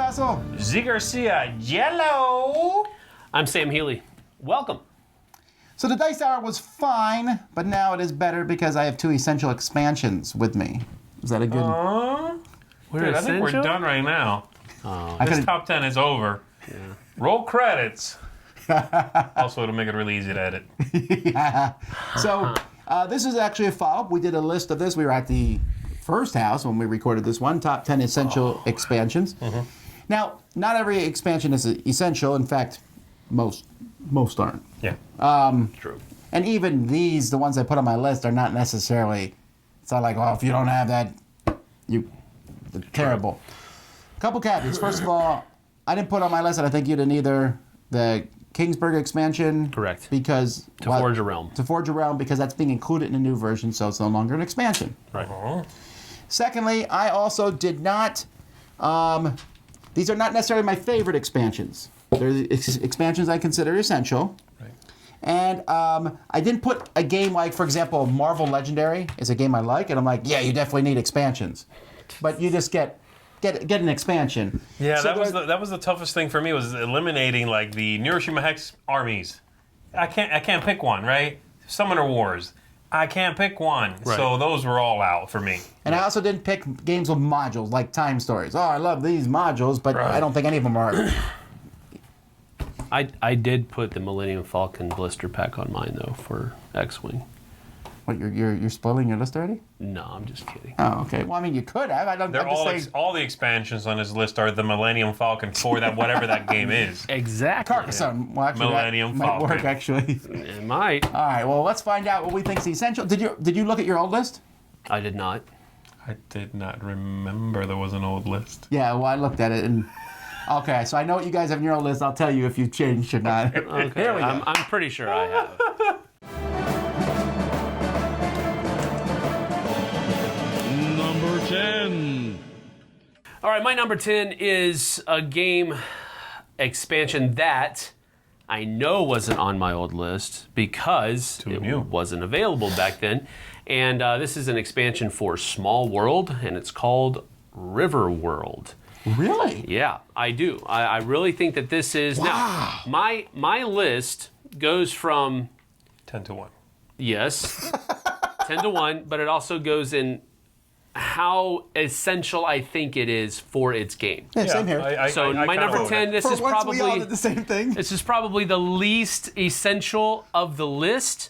Vassal. Z Garcia, yellow. I'm Sam Healy. Welcome. So the Dice Hour was fine, but now it is better because I have 2 essential expansions with me. Is that a good... Dude, I think we're done right now. This top 10 is over. Yeah. Roll credits. Also, it'll make it really easy to edit. Yeah. So this is actually a follow-up. We did a list of this. We were at the first house when we recorded this one, top 10 essential expansions. Mm-hmm. Now, not every expansion is essential. In fact, most aren't. Yeah. True. And even these, the ones I put on my list, are not necessarily. It's not like, oh, if you don't have that, they're terrible. A couple caveats. First of all, I didn't put on my list, and I think you didn't either, the Kingsburg expansion. Correct. Because To Forge a Realm. To Forge a Realm, because that's being included in the new version, so it's no longer an expansion. Right. Secondly, I also did not. These are not necessarily my favorite expansions. They're the expansions I consider essential. Right. And I didn't put a game like, for example, Marvel Legendary is a game I like, and I'm like, yeah, you definitely need expansions. But you just get an expansion. Yeah, So that was the toughest thing for me, was eliminating like the Neuroshima Hex armies. I can't pick one, right? Summoner Wars. I can't pick one. Right. So those were all out for me. And I also didn't pick games with modules like Time Stories. Oh, I love these modules, but Right. I don't think any of them are. I did put the Millennium Falcon blister pack on mine though for X-Wing. What, you're spoiling your list already? No, I'm just kidding. Oh, okay. Well, I mean, you could have. I'm They're just all saying. all the expansions on his list are the Millennium Falcon for that whatever that game is. Exactly. Carcassonne. Well, actually, Millennium that might Falcon. work, actually. It might. All right. Well, let's find out what we think is essential. Did you look at your old list? I did not. I did not remember there was an old list. Yeah. Well, I looked at it and. Okay, so I know what you guys have in your old list. I'll tell you if you've changed or not. Okay. Here we go. I'm pretty sure I have. Number 10. All right, my number 10 is a game expansion that I know wasn't on my old list because Too it new. wasn't available back then. And this is an expansion for Small World, and it's called River World. Really? Yeah, I do. I really think that this is... Wow. Now, my list goes from, 10-1. yes, 10 to 1, but it also goes in how essential I think it is for its game. Yeah, same here. So my kinda number wrote 10, it. this For is once, we all probably... did the same thing. This is probably the least essential of the list.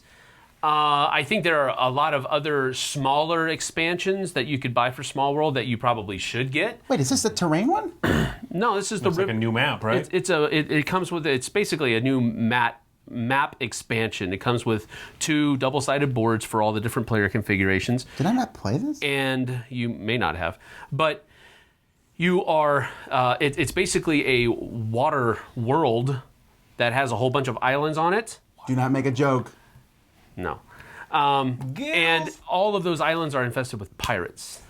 I think there are a lot of other smaller expansions that you could buy for Small World that you probably should get. Wait, is this the terrain one? No, this is It's like a new map, right? It comes with, it's basically a new map expansion. It comes with 2 double-sided boards for all the different player configurations. Did I not play this? And you may not have, but you are, it's basically a water world that has a whole bunch of islands on it. Do not make a joke. No. And all of those islands are infested with pirates.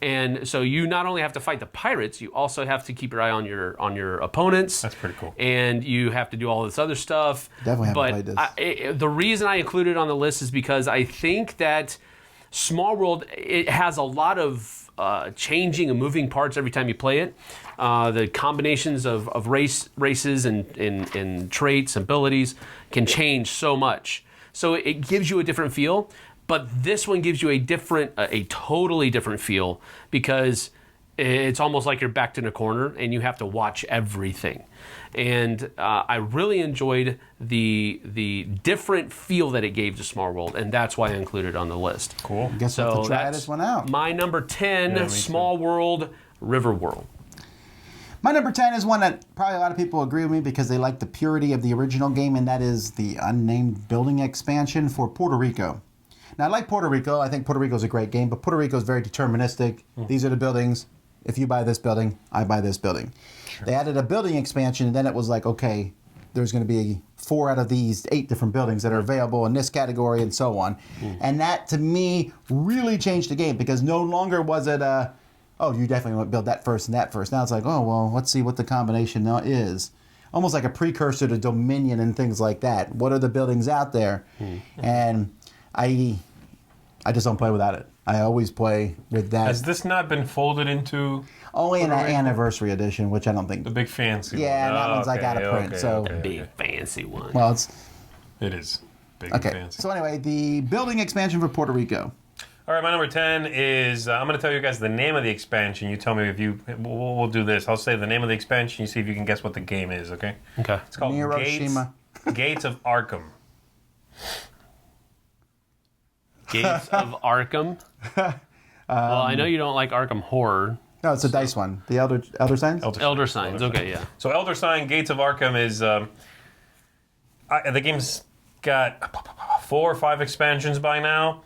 And so you not only have to fight the pirates, you also have to keep your eye on your opponents. That's pretty cool. And you have to do all this other stuff. Definitely haven't played this. The reason I included it on the list is because I think that Small World, it has a lot of changing and moving parts every time you play it. The combinations of races and traits, abilities can change so much. So it gives you a different feel, but this one gives you a totally different feel because it's almost like you're backed in a corner and you have to watch everything. And I really enjoyed the different feel that it gave to Small World, and that's why I included it on the list. Cool. Guess we'll have to try that's this one out. my number 10, Yeah, me Small World, River World. My number 10 is one that probably a lot of people agree with me because they like the purity of the original game, and that is the unnamed building expansion for Puerto Rico. Now, I like Puerto Rico. I think Puerto Rico is a great game, but Puerto Rico is very deterministic. These are the buildings. If you buy this building, I buy this building. Sure. They added a building expansion, and then it was like, okay, there's going to be 4 out of these 8 different buildings that are available in this category and so on. And that, to me, really changed the game because no longer was it oh, you definitely want to build that first and that first. Now it's like, oh, well, let's see what the combination now is. Almost like a precursor to Dominion and things like that. What are the buildings out there? And I just don't play without it. I always play with that. Has this not been folded into Only in that anniversary edition, which I don't think. the big fancy Yeah, one? that one's I gotta print. So Big fancy one. well, it's It is big okay. and fancy. So anyway, the building expansion for Puerto Rico. All right, my number 10 is, I'm going to tell you guys the name of the expansion. You tell me if you, we'll do this. I'll say the name of the expansion. You see if you can guess what the game is, okay? Okay. It's called Hiroshima. Gates of Arkham. Gates of Arkham. Well, I know you don't like Arkham Horror. No, it's a dice one. The Elder Signs? Elder Signs. Okay, yeah. So Elder Sign, Gates of Arkham is, the game's got 4 or 5 expansions by now.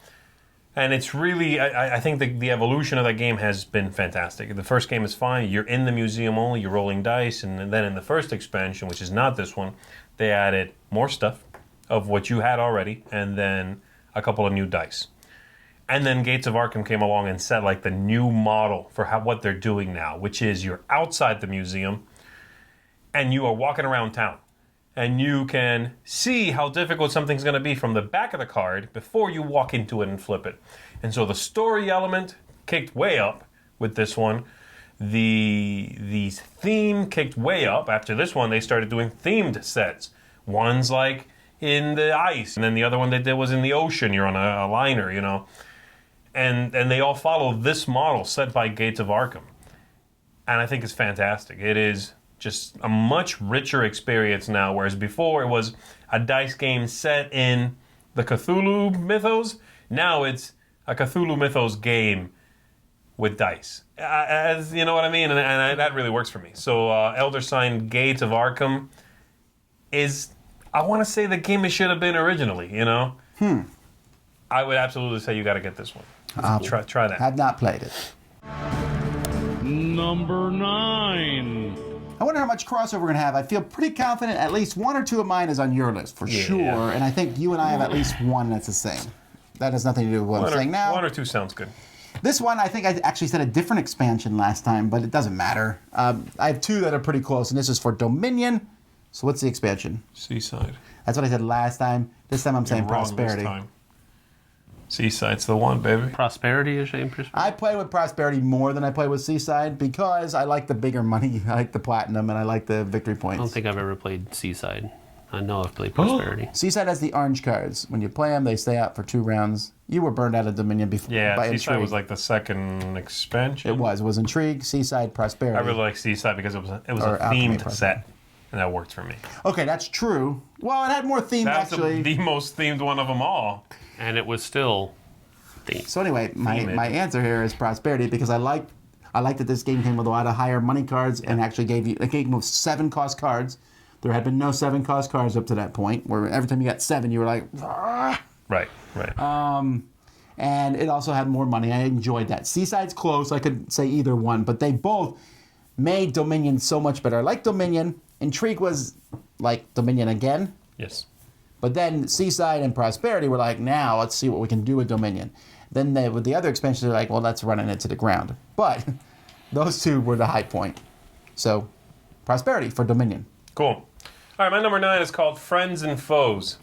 And it's really, I think the evolution of that game has been fantastic. The first game is fine. You're in the museum only. You're rolling dice. And then in the first expansion, which is not this one, they added more stuff of what you had already. And then a couple of new dice. And then Gates of Arkham came along and set like the new model for what they're doing now, which is you're outside the museum and you are walking around town. And you can see how difficult something's going to be from the back of the card before you walk into it and flip it. And so the story element kicked way up with this one. The theme kicked way up. After this one, they started doing themed sets. One's like in the ice, and then the other one they did was in the ocean. You're on a liner, you know. And they all follow this model set by Gates of Arkham. And I think it's fantastic. It is just a much richer experience now, whereas before it was a dice game set in the Cthulhu mythos. Now it's a Cthulhu mythos game with dice. As you know what I mean? And that really works for me. So Elder Sign Gates of Arkham is, I want to say the game it should have been originally, you know? I would absolutely say you got to get this one. Try that. Have not played it. Number 9. I wonder how much crossover we're going to have. I feel pretty confident at least 1 or 2 of mine is on your list, for sure. And I think you and I have at least 1 that's the same. That has nothing to do with what I'm saying now. 1 or 2 sounds good. This one, I think I actually said a different expansion last time, but it doesn't matter. I have 2 that are pretty close, and this is for Dominion. So what's the expansion? Seaside. That's what I said last time. This time I'm saying You're wrong Prosperity. this time. Seaside's the one, baby. Prosperity is shame. I play with Prosperity more than I play with Seaside because I like the bigger money. I like the platinum, and I like the victory points. I don't think I've ever played Seaside. I know I've played Prosperity. Seaside has the orange cards. When you play them, they stay out for 2 rounds. You were burned out of Dominion before. Yeah, by Seaside Intrigue. was like the second expansion. It was Intrigue, Seaside, Prosperity. I really like Seaside because it was Or a Alchemy, themed probably. set, and that worked for me. Okay, that's true. Well, it had more theme That's actually. the most themed one of them all. And it was still themed. So anyway, my Themed. answer here is Prosperity because I like that this game came with a lot of higher money cards and actually gave you a game with 7 cost cards. There had been no 7 cost cards up to that point, where every time you got 7, you were like, "Ah." Right. And it also had more money. I enjoyed that. Seaside's close. I could say either one, but they both made Dominion so much better. I like Dominion. Intrigue was like Dominion again. Yes. But then Seaside and Prosperity were like, now let's see what we can do with Dominion. Then with the other expansions, they're like, well, let's run it to the ground. But those 2 were the high point. So Prosperity for Dominion. Cool. All right, my number 9 is called Friends and Foes.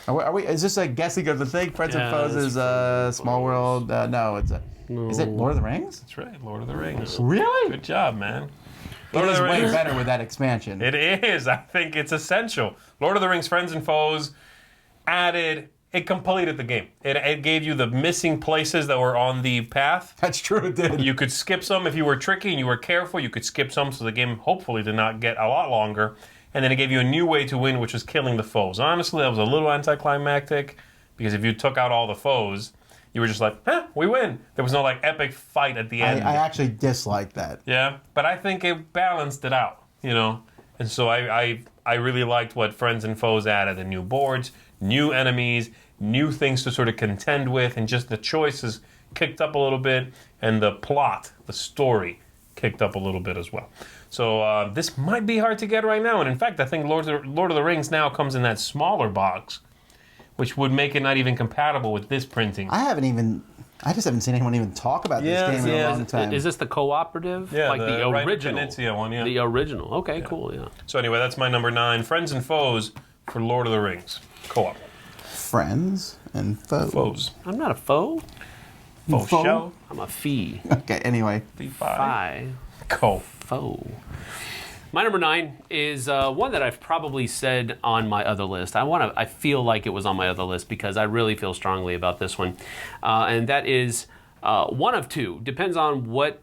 Are we? Is this a guessing of the thing? Friends and Yeah, Foes it's is Friends and Small World. No, it's Is it Lord of the Rings? That's right, Lord of the Rings. Really? Good job, man. It Lord of is the way Rings. better with that expansion. It is. I think it's essential. Lord of the Rings, Friends and Foes it completed the game. It gave you the missing places that were on the path. That's true, it did. You could skip some if you were tricky and you were careful. You could skip some so the game hopefully did not get a lot longer. And then it gave you a new way to win, which was killing the foes. Honestly, that was a little anticlimactic because if you took out all the foes, you were just like, we win. There was no like epic fight at the end. I actually dislike that. Yeah, but I think it balanced it out, you know? And so I really liked what Friends and Foes added. The new boards, new enemies, new things to sort of contend with, and just the choices kicked up a little bit, and the plot, the story, kicked up a little bit as well. So this might be hard to get right now. And in fact, I think Lord of the Rings now comes in that smaller box, which would make it not even compatible with this printing. I just haven't seen anyone even talk about this game in a long time. Is this the cooperative? Yeah, like the Right original. Peninsula one, yeah. The original. Okay, cool, yeah. So anyway, that's my number 9, Friends and Foes for Lord of the Rings. Co-op. Friends and Foes. Foes. I'm not a foe. For Foe? show. I'm a fee. Okay, anyway. V5. Fi. Cool. Foe. My number 9 is one that I've probably said on my other list. I feel like it was on my other list because I really feel strongly about this one, and that is one of two. Depends on what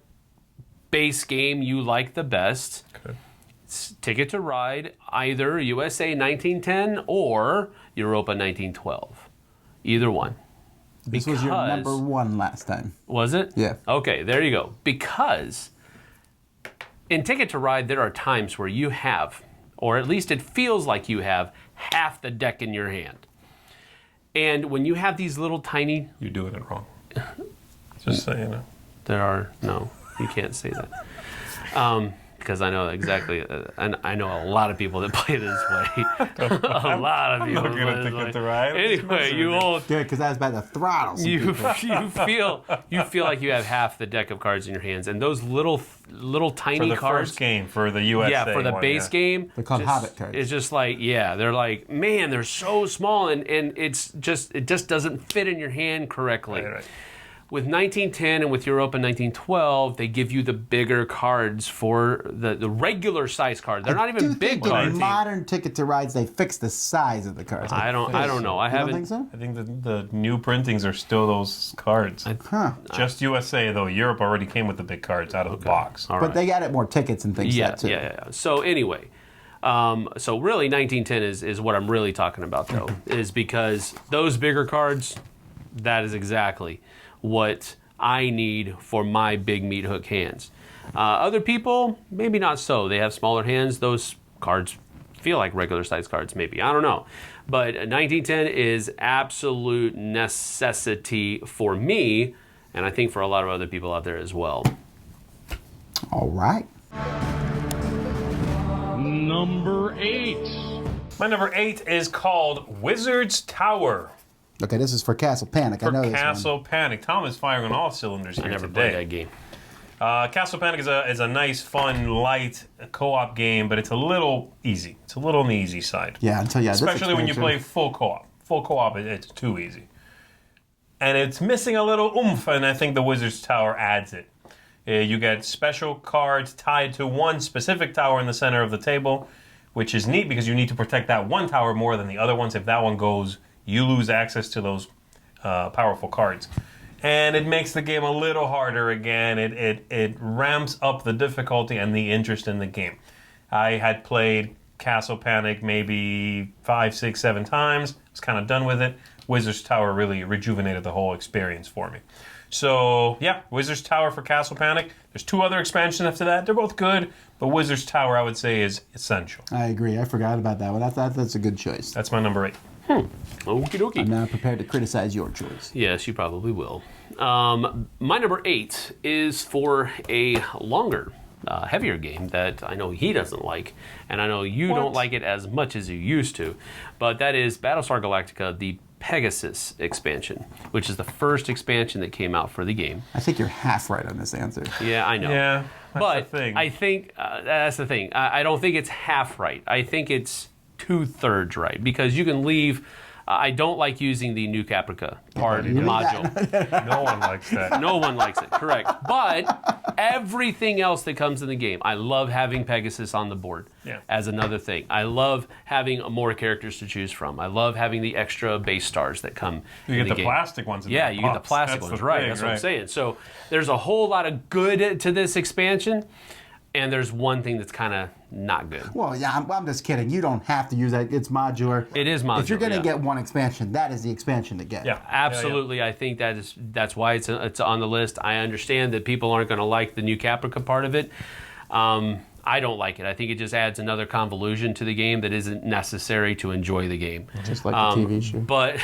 base game you like the best. Okay. It's Ticket to Ride, either USA 1910 or Europa 1912. Either one. This was your Because- number 1 last time. Was it? Yeah. Okay, there you go. Because in Ticket to Ride, there are times where you have, or at least it feels like you have, half the deck in your hand. And when you have these little tiny, You're doing it wrong. Just so you know. no, you can't say that. Because I know exactly, and I know a lot of people that play this way. A lot of people not play gonna this Ticket way. to Ride. I'm just Anyway, messing you with you. old Good, because I was about to throttle some you people. you feel like you have half the deck of cards in your hands, and those little tiny For the cards. first game, for the USA Yeah, for the one, base yeah. game. They're called Hobbit cards. It's just like, yeah, they're like, man, they're so small, and it just doesn't fit in your hand correctly. Right. With 1910 and with Europa 1912, they give you the bigger cards for the regular size card. They're not I even do big think in cards. modern Ticket to Rides, they fixed the size of the cards. I don't know. I You don't haven't. think so? I think the new printings are still those cards. Huh. Just USA, though. Europe already came with the big cards out of the box. All But right. they added more tickets and things Yeah, like that, too. yeah. So anyway, so really 1910 is what I'm really talking about, though, is because those bigger cards, that is exactly what I need for my big meat hook hands. Other people, maybe not so. They have smaller hands. Those cards feel like regular size cards, maybe. I don't know. But 1910 is absolute necessity for me, and I think for a lot of other people out there as well. All right. Number 8. My number 8 is called Wizard's Tower Okay, this is for Castle Panic. I for know this Castle Panic. Tom is firing on all cylinders here I never today. played that game. Castle Panic is a nice, fun, light co-op game, but it's a little easy. It's a little on the easy side. Yeah, until this Especially when you play expansion. full co-op. Full co-op, it's too easy. And it's missing a little oomph, and I think the Wizard's Tower adds it. You get special cards tied to one specific tower in the center of the table, which is neat because you need to protect that one tower more than the other ones. If that one goes, you lose access to those powerful cards. And it makes the game a little harder again. It ramps up the difficulty and the interest in the game. I had played Castle Panic maybe 5, 6, 7 times. Was kind of done with it. Wizard's Tower really rejuvenated the whole experience for me. So, yeah, Wizard's Tower for Castle Panic. There's 2 other expansions after that. They're both good, but Wizard's Tower, I would say, is essential. I agree. I forgot about that one. That's a good choice. That's my number 8. Okie dokie. I'm now prepared to criticize your choice. Yes, you probably will. My number 8 is for a longer, heavier game that I know he doesn't like, and I know you don't like it as much as you used to, but that is Battlestar Galactica, the Pegasus expansion, which is the first expansion that came out for the game. I think you're half right on this answer. Yeah, I know. Yeah, that's But the thing. I think that's the thing. I don't think it's half right. I think it's 2/3 right because you can leave. I don't like using the New Caprica part module. No one likes that. No one likes it, correct. But everything else that comes in the game, I love having Pegasus on the board as another thing. I love having more characters to choose from. I love having the extra base stars that come You in get the the game. plastic ones. In Yeah, the you get the pops. plastic That's ones, the right? thing, That's what I'm saying. So there's a whole lot of good to this expansion, and there's one thing that's kind of not good. Well, yeah, I'm just kidding. You don't have to use that. It's modular. It is modular. If you're going to yeah. get one expansion, that is the expansion to get. Yeah. Absolutely, I think that's why it's on the list. I understand that people aren't going to like the New Caprica part of it. I don't like it. I think it just adds another convolution to the game that isn't necessary to enjoy the game. Just like the TV show. But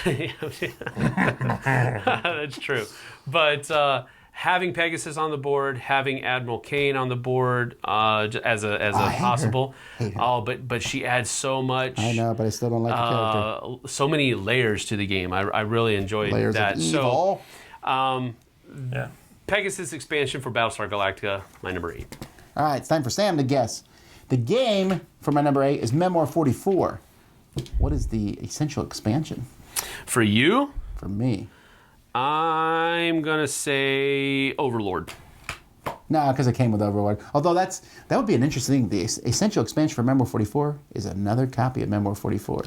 that's true. But having Pegasus on the board, having Admiral Kane on the board as a hate her. possible. Hate her. Oh, but she adds so much. I know, but I still don't like the character. So many layers to the game. I really enjoyed Layers that. of evil. Yeah. Pegasus expansion for Battlestar Galactica, my number 8. All right, it's time for Sam to guess. The game for my number 8 is Memoir 44. What is the essential expansion For you, for me? I'm gonna say Overlord. No, because it came with Overlord. Although that would be an interesting thing. The essential expansion for Memoir 44 is another copy of Memoir 44.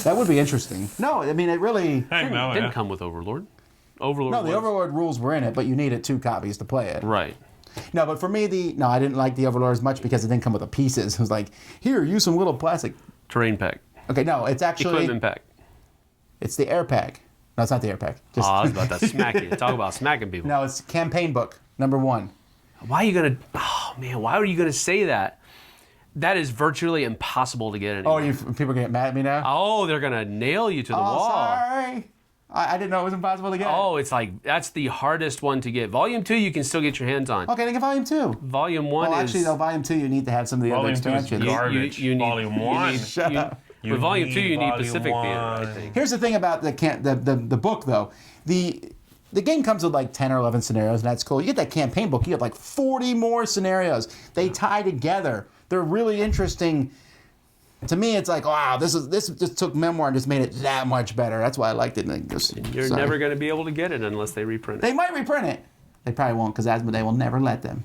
That would be interesting. No, I mean it really. I know, Didn't yeah. come with Overlord. Overlord. No, the was- Overlord rules were in it, but you needed 2 copies to play it. Right. No, but for me, I didn't like the Overlord as much because it didn't come with the pieces. It was like, here, use some little plastic. Terrain pack. Okay, no, it's actually Equipment pack. it's the air pack. No, it's not the air pack. Oh, I was about to smack you. Talk about smacking people. No, it's campaign book number 1. Why are you gonna? Oh man, why are you gonna say that? That is virtually impossible to get Oh, anymore. people get mad at me now. Oh, they're gonna nail you to the Oh, wall. sorry. I didn't know it was impossible to get. Oh, it's like that's the hardest one to get. Volume 2, you can still get your hands on. Okay, then get volume 2. Volume 1 Well, is actually, though, volume 2, you need to have some of the other Volume 2 is expansions. garbage. You need- Volume you 1. need- Shut you- up. With Volume 2, you need Volume Pacific Theater, I 1. think. Here's the thing about the book, though. The game comes with like 10 or 11 scenarios, and that's cool. You get that campaign book, you have like 40 more scenarios. They tie together. They're really interesting. To me, it's like, wow, this just took Memoir and just made it that much better. That's why I liked it. And You're never going to be able to get it unless they reprint it. They might reprint it. They probably won't, because Asmodee will never let them.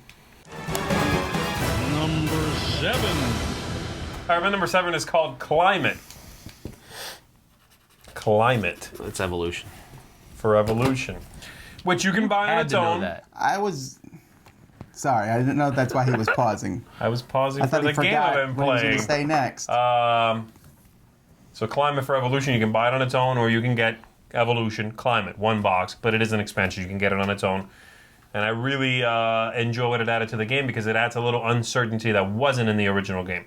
Number 7. All right, my number 7 is called Climate. Climate It's Evolution. for Evolution, which you can buy on Had its to know own. that. I was sorry. I didn't know that's why he was pausing. I was pausing I for thought the he game forgot I've been what he was going playing. to say next. So Climate for Evolution, you can buy it on its own, or you can get Evolution Climate, 1 box, but it is an expansion. You can get it on its own. And I really enjoy what it added to the game because it adds a little uncertainty that wasn't in the original game.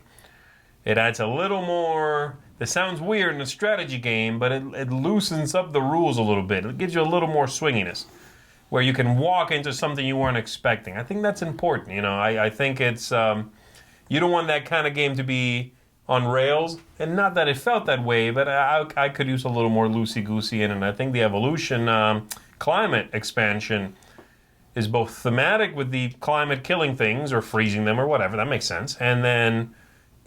It adds a little more. This sounds weird in a strategy game, but it loosens up the rules a little bit. It gives you a little more swinginess, where you can walk into something you weren't expecting. I think that's important. You know, I think it's you don't want that kind of game to be on rails, and not that it felt that way, but I could use a little more loosey-goosey in it. And I think the Evolution Climate expansion is both thematic with the climate killing things or freezing them or whatever, that makes sense, and then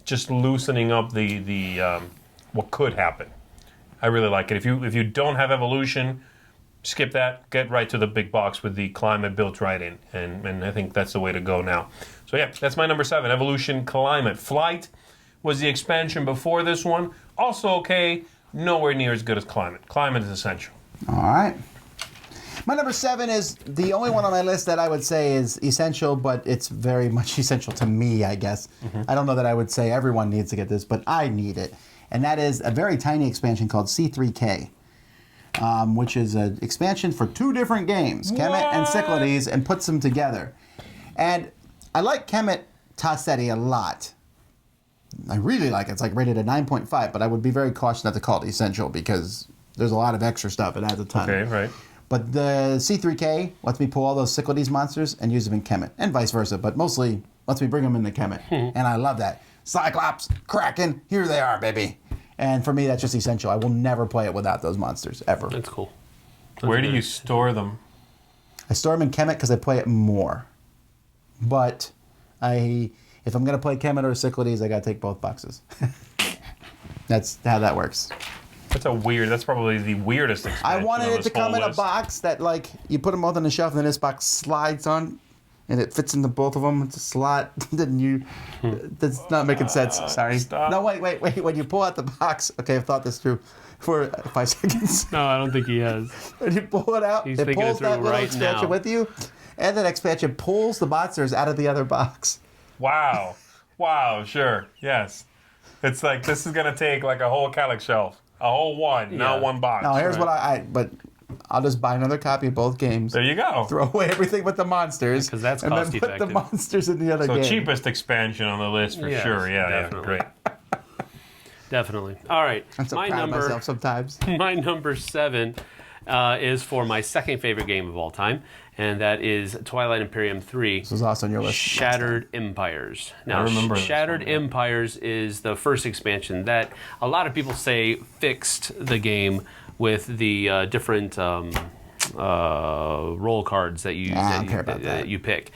just loosening up the what could happen. I really like it. If you don't have Evolution, skip that, get right to the big box with the climate built right in, and I think that's the way to go now. So yeah, that's my number 7, Evolution Climate. Flight was the expansion before this one. Also okay, nowhere near as good as Climate. Climate is essential. All right. My number 7 is the only one on my list that I would say is essential, but it's very much essential to me, I guess. I don't know that I would say everyone needs to get this, but I need it. And that is a very tiny expansion called C3K, which is an expansion for 2 different games, Kemet and Cyclades, and puts them together. And I like Kemet Tassetti a lot. I really like it. It's like rated a 9.5, but I would be very cautious not to call it essential because there's a lot of extra stuff. It adds a ton. Okay, right. But the C3K lets me pull all those Cyclades monsters and use them in Kemet, and vice versa, but mostly lets me bring them into Kemet. And I love that. Cyclops, Kraken, here they are, baby. And for me, that's just essential. I will never play it without those monsters, ever. That's cool. Where do you store them? I store them in Kemet because I play it more. But if I'm going to play Kemet or Cyclades, I got to take both boxes. That's how that works. That's probably the weirdest expansion I wanted on it this to come whole in a list. box that, like, you put them both on the shelf and then this box slides on and it fits into both of them. It's a slot. Then that's not making sense. Sorry. Stop. No, wait. When you pull out the box, okay, I've thought this through for 5 seconds. No, I don't think he has. When you pull it out, He's it thinking it pulls through that little right expansion now. with you, and that expansion pulls the monsters out of the other box. Wow. Wow, sure. Yes. It's like this is going to take like a whole Calyx shelf. A whole one, not Yeah. one box. Now, here's Right. but I'll just buy another copy of both games. There you go. Throw away everything but the monsters. 'Cause that's and then put the cost-effective. monsters in the other So game. cheapest expansion on the list for Yes, sure. Yeah, definitely. great. Definitely. All right. I'm so proud of myself sometimes. My number 7 is for my second favorite game of all time, and that is Twilight Imperium 3. This was also on your list. Shattered Empires. Now, remember this Shattered one, yeah. Empires is the first expansion that a lot of people say fixed the game with the different roll cards that you I don't care about that. you pick.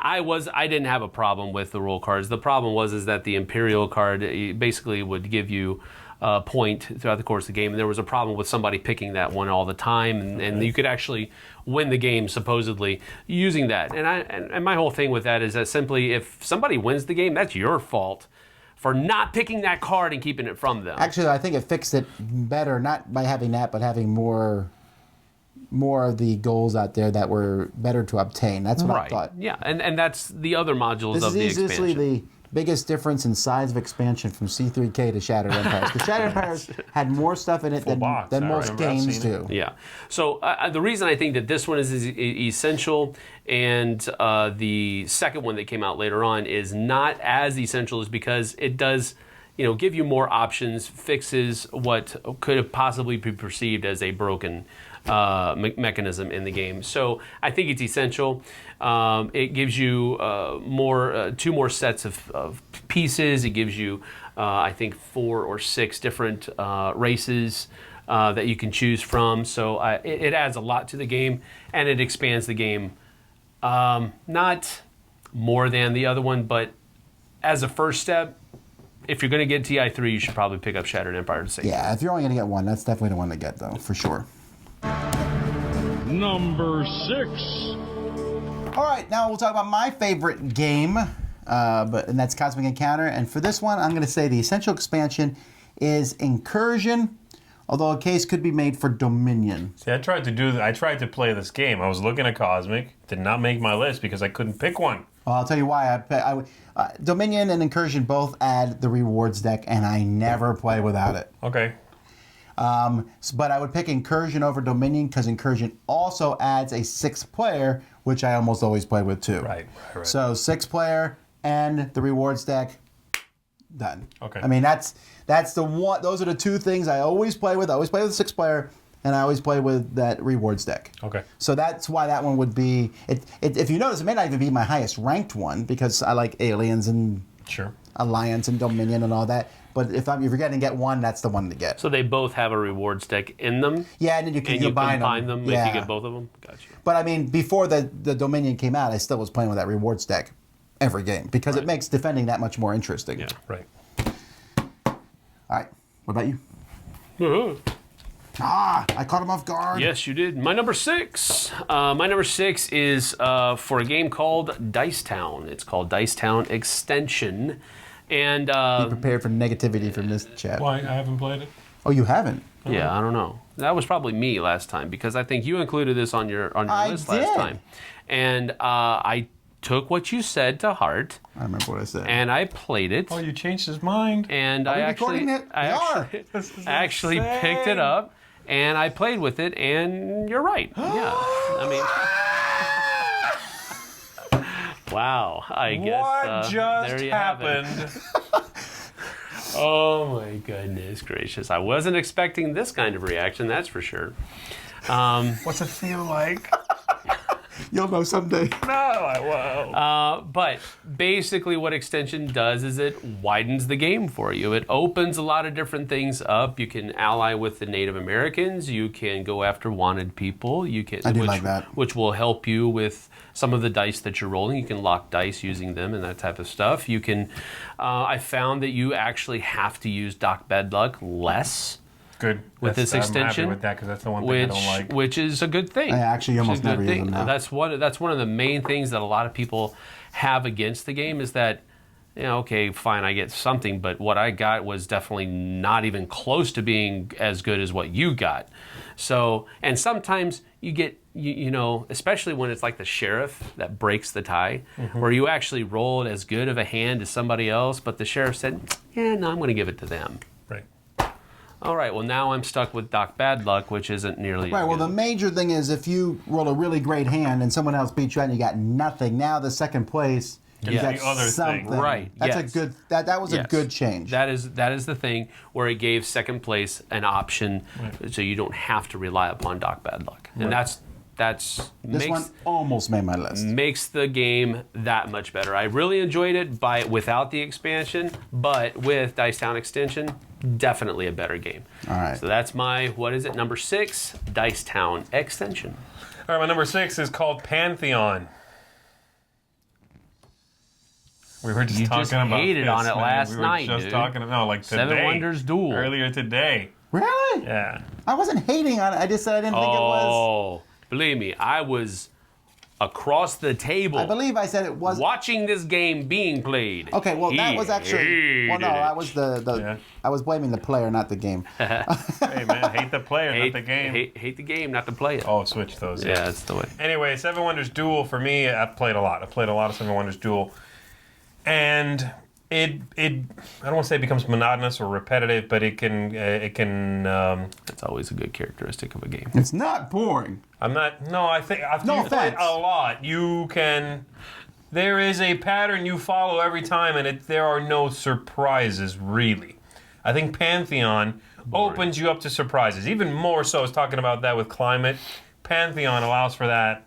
I didn't have a problem with the roll cards. The problem was that the Imperial card basically would give you point throughout the course of the game, and there was a problem with somebody picking that one all the time, and you could actually win the game supposedly using that. And my whole thing with that is that simply if somebody wins the game, that's your fault for not picking that card and keeping it from them. Actually, I think it fixed it better, not by having that, but having more of the goals out there that were better to obtain. That's what I thought. Yeah, and that's the other modules This of the is easily expansion. the biggest difference in size of expansion from C3K to Shattered Empires. Because Shattered Empires had more stuff in it than box, I most remember. I've games seen it. do. Yeah. So the reason I think that this one is essential and the second one that came out later on is not as essential is because it does, give you more options, fixes what could have possibly be perceived as a broken mechanism in the game. So I think it's essential. It gives you two more sets of pieces. It gives you, I think, 4 or 6 different races that you can choose from. So it adds a lot to the game, and it expands the game. Not more than the other one, but as a first step, if you're going to get TI3, you should probably pick up Shattered Empire to save. Yeah, if you're only going to get one, that's definitely the one to get, though, for sure. Number 6. All right, now we'll talk about my favorite game, and that's Cosmic Encounter. And for this one, I'm going to say the essential expansion is Incursion, although a case could be made for Dominion. See, I tried to play this game. I was looking at Cosmic, did not make my list because I couldn't pick one. Well, I'll tell you why. Dominion and Incursion both add the rewards deck, and I never play without it. Okay. But I would pick Incursion over Dominion because Incursion also adds a 6th player, which I almost always play with too. Right. So 6 player and the rewards deck, done. Okay. I mean that's the one. Those are the 2 things I always play with. I always play with 6 player, and I always play with that rewards deck. Okay. So that's why that one would be. If you notice, it may not even be my highest ranked one because I like Aliens and Sure. Alliance and Dominion and all that. But if you're going to get one, that's the one to get. So they both have a rewards deck in them. Yeah, and then you can combine them Yeah. if you get both of them. Gotcha. But I mean, before the Dominion came out, I still was playing with that rewards deck every game because it makes defending that much more interesting. Yeah. Right. All right. What about you? Uh-huh. I caught him off guard. Yes, you did. My number 6. My number 6 is for a game called Dice Town. It's called Dice Town Extension. And Be prepared for negativity from this chat. Why? I haven't played it. Oh, you haven't? yeah, I don't know. That was probably me last time because I think you included this on your list last did. time. And I took what you said to heart I remember what I said. and I played it. Oh, you changed his mind. And Are I we actually, recording it? I We are. actually, I actually picked it up and I played with it, and you're right. Yeah, I mean, wow. I guess What just there you have it. happened? Oh my goodness gracious! I wasn't expecting this kind of reaction. That's for sure. What's it feel like? You'll know someday. No, I won't. But basically what Extension does is it widens the game for you. It opens a lot of different things up. You can ally with the Native Americans. You can go after wanted people. You can, I do like that. Which will help you with some of the dice that you're rolling. You can lock dice using them and that type of stuff. You can. I found that you actually have to use Doc Bedluck less. Good. With this I'm extension, happy with that because that's the one thing I don't like. which is a good thing. I actually Which is almost a good never use thing. them now. That's one of the main things that a lot of people have against the game is that, okay, fine, I get something, but what I got was definitely not even close to being as good as what you got. So, and sometimes you get, especially when it's like the sheriff that breaks the tie, where you actually rolled as good of a hand as somebody else, but the sheriff said, yeah, no, I'm going to give it to them. Right. All right, well, now I'm stuck with Doc Bad Luck, which isn't nearly Right, as well, good. the major thing is if you roll a really great hand and someone else beats you out and you got nothing, now the second place, you Yeah. got The other thing. something. Right, That's yes. a good, that was a Yes. good change. That is the thing where it gave second place an option, so you don't have to rely upon Doc Bad Luck, and that's this makes one almost made my list. makes the game that much better. I really enjoyed it without the expansion, but with Dice Town Extension, definitely a better game. All right. So that's my number 6, Dice Town Extension. All right, my number 6 is called Pantheon. We were just You talking just about hated this, on it man. last we were night, just dude. talking about like today. Seven Wonders Duel. Earlier today. Really? Yeah. I wasn't hating on it. I just said I didn't think it was. Oh, believe me, I was across the table I believe I said it was. watching this game being played. Okay, well, that He was actually. Well, no, hated I it. was the. Yeah. I was blaming the player, not the game. Hey, man, hate the player, not the game. Hate the game, not to play it. Oh, switch those. Yeah, that's the way. Anyway, Seven Wonders Duel for me, I've played a lot. I've played a lot of Seven Wonders Duel, and it I don't want to say it becomes monotonous or repetitive, but it can That's always a good characteristic of a game. It's not boring. I'm not. No, I think after No you play it offense. a lot, you can. There is a pattern you follow every time, and there are no surprises really. I think Pantheon opens you up to surprises, even more so. I was talking about that with Climate. Pantheon allows for that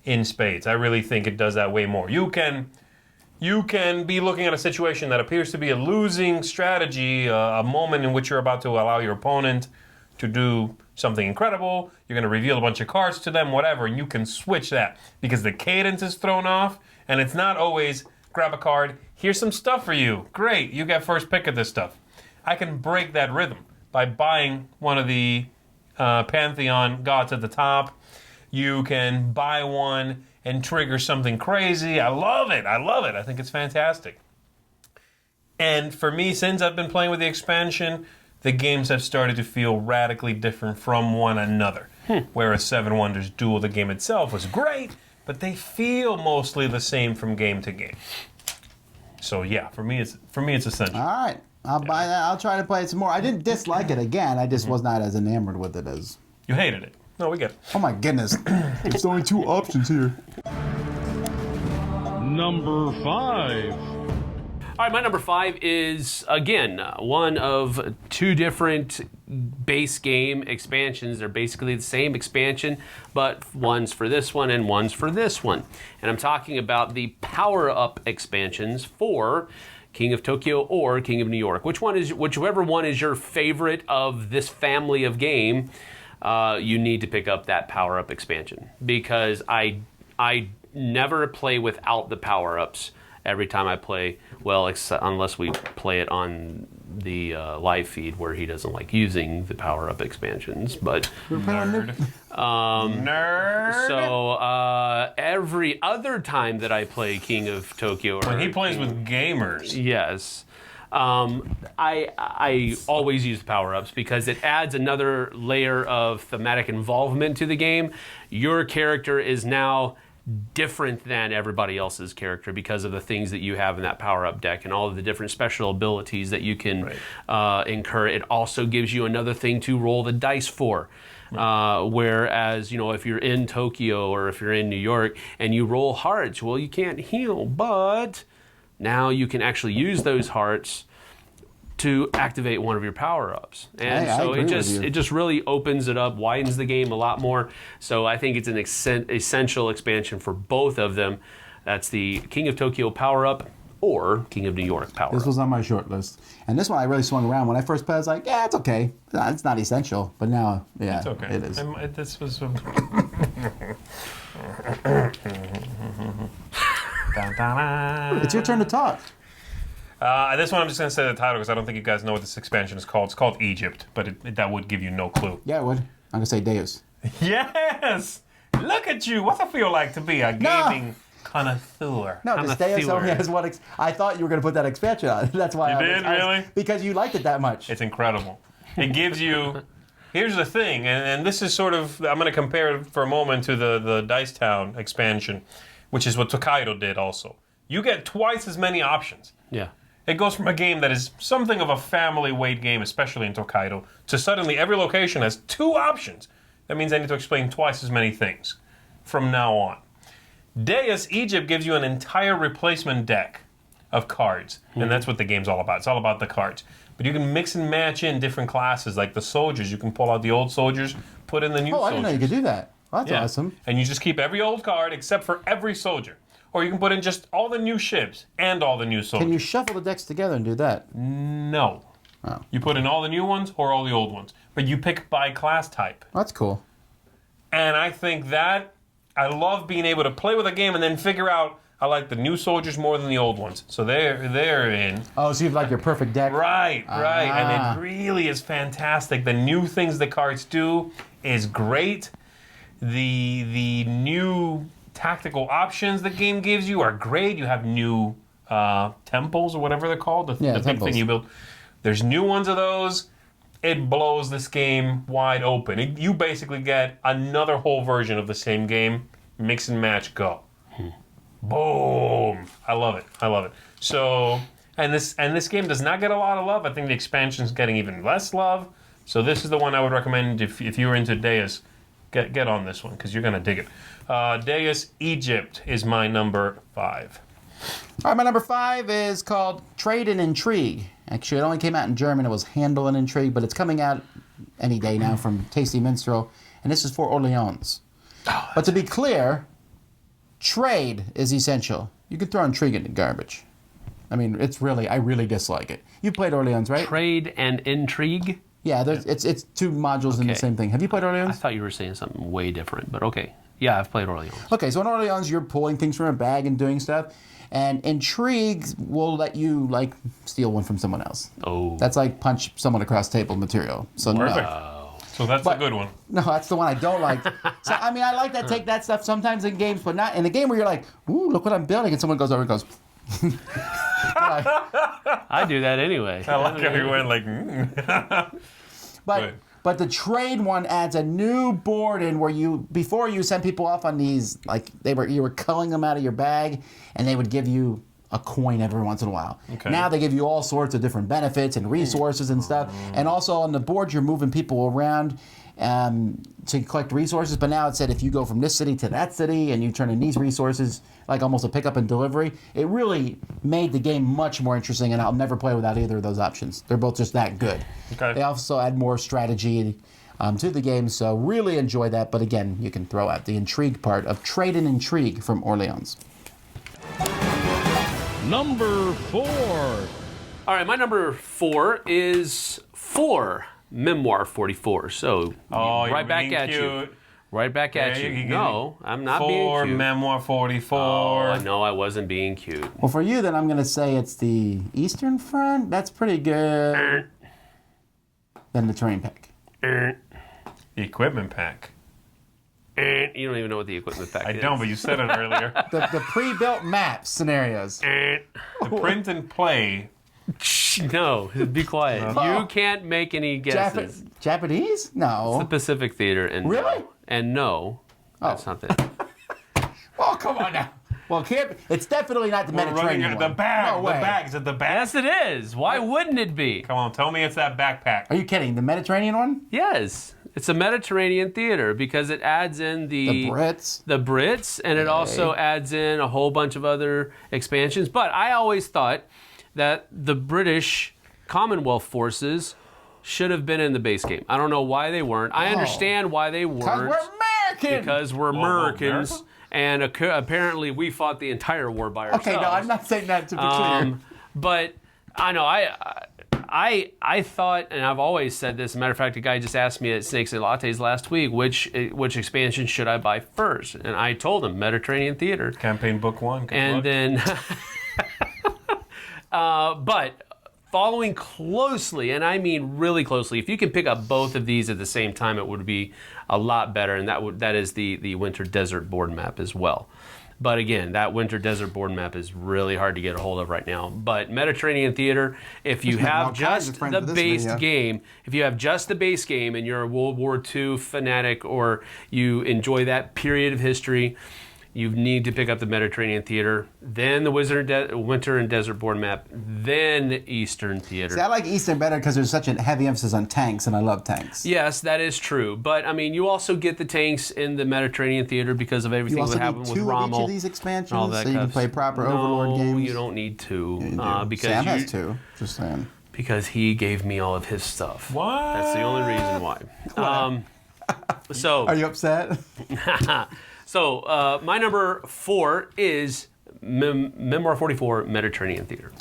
in spades. I really think it does that way more. You can be looking at a situation that appears to be a losing strategy, a moment in which you're about to allow your opponent to do something incredible. You're going to reveal a bunch of cards to them, whatever, and you can switch that because the cadence is thrown off, and it's not always grab a card, here's some stuff for you. Great, you get first pick of this stuff. I can break that rhythm by buying one of the Pantheon gods at the top. You can buy one and trigger something crazy. I love it. I think it's fantastic. And for me, since I've been playing with the expansion, the games have started to feel radically different from one another. Whereas Seven Wonders Duel, the game itself, was great, but they feel mostly the same from game to game. So yeah, for me it's essential. All right, I'll buy that. I'll try to play it some more. I didn't dislike it again. I just was not as enamored with it as. You hated it. No, we get it. Oh my goodness! There's only 2 options here. Number 5. All right, my number 5 is, again, one of 2 different base game expansions. They're basically the same expansion, but one's for this one and one's for this one. And I'm talking about the power-up expansions for King of Tokyo or King of New York. Whichever one is your favorite of this family of game, you need to pick up that power-up expansion. Because I never play without the power-ups every time I play, well, unless we play it on the live feed where he doesn't like using the power-up expansions. But Nerd. so every other time that I play King of Tokyo, When he plays with gamers. yes, I always use the power-ups because it adds another layer of thematic involvement to the game. Your character is now different than everybody else's character because of the things that you have in that power-up deck and all of the different special abilities that you can incur. It also gives you another thing to roll the dice for. Whereas, if you're in Tokyo or if you're in New York and you roll hearts, well, you can't heal, but now you can actually use those hearts to activate one of your power-ups. And I so agree with you. it just really opens it up, widens the game a lot more. So I think it's an essential expansion for both of them. That's the King of Tokyo power-up or King of New York power-up. This was on my short list, and this one I really swung around. When I first played, I was like, "Yeah, it's okay. It's not essential." But now, yeah, It's okay. it is. This was. It's your turn to talk. This one I'm just going to say the title because I don't think you guys know what this expansion is called. It's called Egypt, but that would give you no clue. Yeah, I would. I'm gonna say Deus. Yes! Look at you! What's it feel like to be a gaming connoisseur? No, this Deus only has one. I thought you were gonna put that expansion on. That's why. You did, really? Because you liked it that much. It's incredible. It gives you. Here's the thing, and this is sort of. I'm going to compare it for a moment to the Dice Town expansion, which is what Tokaido did also. You get twice as many options. Yeah. It goes from a game that is something of a family weight game, especially in Tokaido, to suddenly every location has 2 options. That means I need to explain twice as many things from now on. Deus Egypt gives you an entire replacement deck of cards, and that's what the game's all about. It's all about the cards. But you can mix and match in different classes, like the soldiers. You can pull out the old soldiers, put in the new Oh, I soldiers. didn't know you could do that. Well, that's Yeah. awesome. And you just keep every old card except for every soldier. Or you can put in just all the new ships and all the new soldiers. Can you shuffle the decks together and do that? No. Oh. You put in all the new ones or all the old ones. But you pick by class type. That's cool. And I think that, I love being able to play with a game and then figure out, I like the new soldiers more than the old ones. So they're in. Oh, so you've like your perfect deck. Right. Ah. And it really is fantastic. The new things the cards do is great. The new tactical options the game gives you are great. You have new temples or whatever they're called. The big temples. thing you build. There's new ones of those. It blows this game wide open. You basically get another whole version of the same game. Mix and match, go. Boom! I love it. So, and this game does not get a lot of love. I think the expansion's getting even less love. So this is the one I would recommend if you're into Deus, get on this one because you're gonna dig it. Deus Egypt is my number 5. All right, my number 5 is called Trade and Intrigue. Actually, it only came out in German. It was Handel and Intrigue, but it's coming out any day now from Tasty Minstrel, and this is for Orleans. But to be clear, trade is essential. You could throw Intrigue in the garbage. I mean, I really dislike it. You played Orleans, right? Trade and Intrigue? Yeah, it's 2 modules in the Okay. same thing. Have you played I Orleans? thought you were saying something way different, but okay. Yeah, I've played Orleans. Okay, so in Orleans, you're pulling things from a bag and doing stuff. And Intrigue will let you, like, steal one from someone else. Oh. That's like punch someone across table material. So Perfect. no. So that's a good one. No, that's the one I don't like. So, I mean, I like that, take that stuff sometimes in games, but not in a game where you're like, ooh, look what I'm building. And someone goes over and goes, I do that anyway. I like how you went like. Good. But the trade one adds a new board in where before you send people off on these, like you were culling them out of your bag, and they would give you a coin every once in a while. Okay. Now they give you all sorts of different benefits and resources and stuff. And also on the board, you're moving people around to collect resources. But now it said if you go from this city to that city and you turn in these resources, like almost a pickup and delivery, it really made the game much more interesting. And I'll never play without either of those options. They're both just that good. Okay. They also add more strategy to the game, so really enjoy that. But again, you can throw out the intrigue part of Trade and Intrigue from Orleans. Number 4. All right, my number 4 is 4 Memoir 44. So Oh, right you're back being at you. cute. Right back at Yeah, you. you No, I'm not being 4 cute. Memoir 44. Oh, no, I wasn't being cute. Well, for you, then I'm going to say it's the Eastern Front. That's pretty good. Then the terrain pack. Eh, The equipment pack. You don't even know what the equipment pack I is. don't, but you said it earlier. The pre-built map scenarios. The print and play. No, be quiet. No. You can't make any guesses. Japanese? The No. Pacific Theater and Really? no. And no. That's not it. Oh, come on now. Well, it's definitely not the We're running Mediterranean the one. bag. No The way. bag. Is it the bag? Yes, it is. Why wouldn't it be? Come on, tell me it's that backpack. Are you kidding? The Mediterranean one? Yes. It's a Mediterranean theater because it adds in The Brits? the Brits, and it also adds in a whole bunch of other expansions. But I always thought that the British Commonwealth forces should have been in the base game. I don't know why they weren't. I understand why they Because weren't. we're American! Because we're Whoa, Americans, America? and apparently we fought the entire war by ourselves. Okay, no, I'm not saying that to be clear. But I know I thought, and I've always said this. As a matter of fact, a guy just asked me at Snakes and Lattes last week, which expansion should I buy first? And I told him Mediterranean Theater. Campaign book 1. Good And luck. then, but following closely, and I mean really closely, if you can pick up both of these at the same time, it would be a lot better. And that is the Winter Desert board map as well. But again, that Winter Desert board map is really hard to get a hold of right now. But Mediterranean Theater, if you making all have kinds of just friends the with this base video. game, if you have just the base game and you're a World War II fanatic or you enjoy that period of history, you need to pick up the Mediterranean Theater, then the Winter and Desert board map, then Eastern Theater. See, I like Eastern better because there's such a heavy emphasis on tanks, and I love tanks. Yes, that is true. But, I mean, you also get the tanks in the Mediterranean Theater because of everything You also that need happened with 2 of Rommel. each of these expansions, and all that so you can kind of play stuff. proper Overlord games. No, you don't need to. You do. Because Sam has 2. Just saying. Because he gave me all of his stuff. What? That's the only reason why. So, Are you upset? my number 4 is Memoir 44 Mediterranean Theater.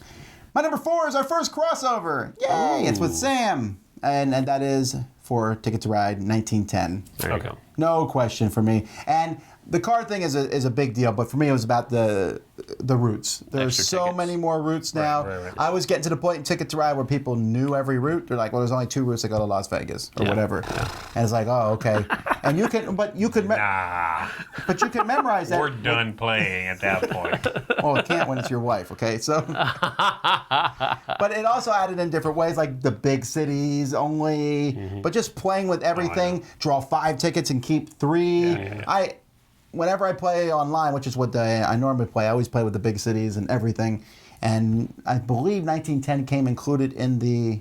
My number 4 is our first crossover. Yay! It's with Sam. And that is for Ticket to Ride 1910. There you Okay. go. No question for me. And the card thing is a big deal, but for me it was about the routes. There's Extra so tickets. many more routes now. right. I was getting to the point in Ticket to Ride where people knew every route. They're like, well, there's only 2 routes that go to Las Vegas or whatever, and it's like, oh, okay. And you can memorize that. We're done playing at that point. Well, it can't when it's your wife, okay? So, but it also added in different ways, like the big cities only. But just playing with everything, draw 5 tickets and keep 3. Whenever I play online, which is what I normally play, I always play with the big cities and everything. And I believe 1910 came included in the